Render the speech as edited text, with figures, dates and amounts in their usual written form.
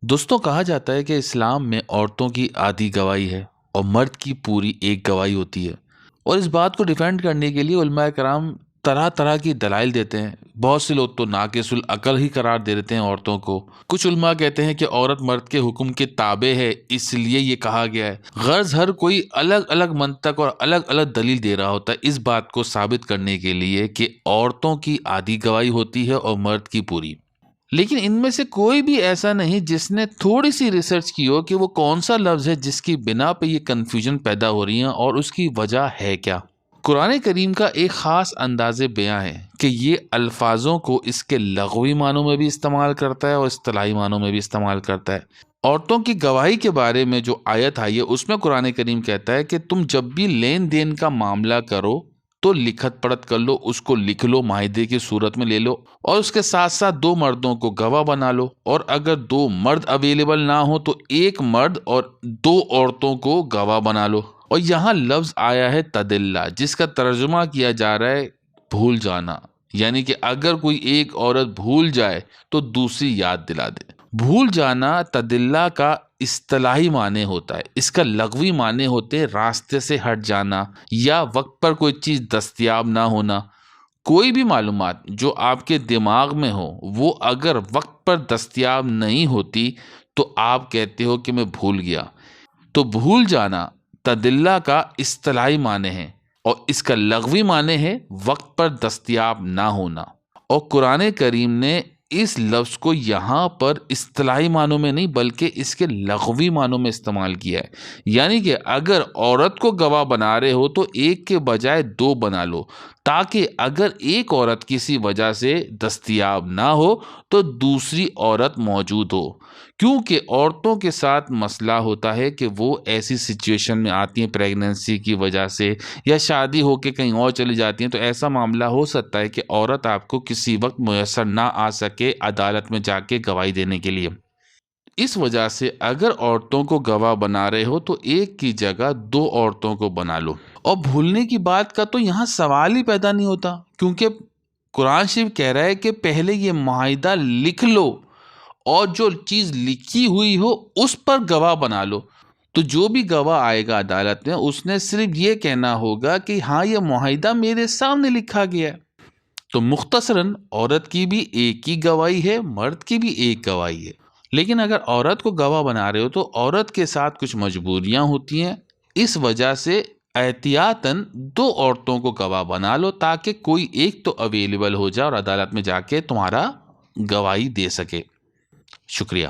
دوستوں کہا جاتا ہے کہ اسلام میں عورتوں کی آدھی گواہی ہے اور مرد کی پوری ایک گواہی ہوتی ہے، اور اس بات کو ڈیفینڈ کرنے کے لیے علماء کرام طرح طرح کی دلائل دیتے ہیں۔ بہت سے لوگ تو ناقص العقل ہی قرار دے دیتے ہیں عورتوں کو۔ کچھ علماء کہتے ہیں کہ عورت مرد کے حکم کے تابع ہے، اس لیے یہ کہا گیا ہے۔ غرض ہر کوئی الگ الگ منطق اور الگ الگ دلیل دے رہا ہوتا ہے اس بات کو ثابت کرنے کے لیے کہ عورتوں کی آدھی گواہی ہوتی ہے اور مرد کی پوری۔ لیکن ان میں سے کوئی بھی ایسا نہیں جس نے تھوڑی سی ریسرچ کی ہو کہ وہ کون سا لفظ ہے جس کی بنا پہ یہ کنفیوژن پیدا ہو رہی ہیں اور اس کی وجہ ہے کیا۔ قرآن کریم کا ایک خاص انداز بیاں ہے کہ یہ الفاظوں کو اس کے لغوی معنوں میں بھی استعمال کرتا ہے اور اصطلاحی معنوں میں بھی استعمال کرتا ہے۔ عورتوں کی گواہی کے بارے میں جو آیت آئی ہے اس میں قرآن کریم کہتا ہے کہ تم جب بھی لین دین کا معاملہ کرو تو لکھت پڑھت کر لو، اس کو لکھ لو، معاہدے کی صورت میں لے لو، اور اس کے ساتھ ساتھ دو مردوں کو گواہ بنا لو، اور اگر دو مرد اویلیبل نہ ہو تو ایک مرد اور دو عورتوں کو گواہ بنا لو۔ اور یہاں لفظ آیا ہے تدلہ، جس کا ترجمہ کیا جا رہا ہے بھول جانا، یعنی کہ اگر کوئی ایک عورت بھول جائے تو دوسری یاد دلا دے۔ بھول جانا تدلہ کا اصطلاحی معنی ہوتا ہے، اس کا لغوی معنی ہوتے راستے سے ہٹ جانا یا وقت پر کوئی چیز دستیاب نہ ہونا۔ کوئی بھی معلومات جو آپ کے دماغ میں ہو وہ اگر وقت پر دستیاب نہیں ہوتی تو آپ کہتے ہو کہ میں بھول گیا۔ تو بھول جانا تدلہ کا اصطلاحی معنی ہے اور اس کا لغوی معنی ہے وقت پر دستیاب نہ ہونا۔ اور قرآن کریم نے اس لفظ کو یہاں پر اصطلاحی معنوں میں نہیں بلکہ اس کے لغوی معنوں میں استعمال کیا ہے، یعنی کہ اگر عورت کو گواہ بنا رہے ہو تو ایک کے بجائے دو بنا لو، تاکہ اگر ایک عورت کسی وجہ سے دستیاب نہ ہو تو دوسری عورت موجود ہو۔ کیونکہ عورتوں کے ساتھ مسئلہ ہوتا ہے کہ وہ ایسی سچویشن میں آتی ہیں پریگننسی کی وجہ سے یا شادی ہو کے کہیں اور چلی جاتی ہیں، تو ایسا معاملہ ہو سکتا ہے کہ عورت آپ کو کسی وقت میسر نہ آ سکے عدالت میں جا کے گواہی دینے کے لیے۔ اس وجہ سے اگر عورتوں کو گواہ بنا رہے ہو تو ایک کی جگہ دو عورتوں کو بنا لو۔ اور بھولنے کی بات کا تو یہاں سوال ہی پیدا نہیں ہوتا، کیونکہ قرآن شریف کہہ رہا ہے کہ پہلے یہ معاہدہ لکھ لو اور جو چیز لکھی ہوئی ہو اس پر گواہ بنا لو۔ تو جو بھی گواہ آئے گا عدالت میں اس نے صرف یہ کہنا ہوگا کہ ہاں یہ معاہدہ میرے سامنے لکھا گیا ہے۔ تو مختصراً عورت کی بھی ایک ہی گواہی ہے، مرد کی بھی ایک گواہی ہے۔ لیکن اگر عورت کو گواہ بنا رہے ہو تو عورت کے ساتھ کچھ مجبوریاں ہوتی ہیں، اس وجہ سے احتیاطاً دو عورتوں کو گواہ بنا لو تاکہ کوئی ایک تو اویلیبل ہو جائے اور عدالت میں جا کے تمہارا گواہی دے سکے۔ شکریہ۔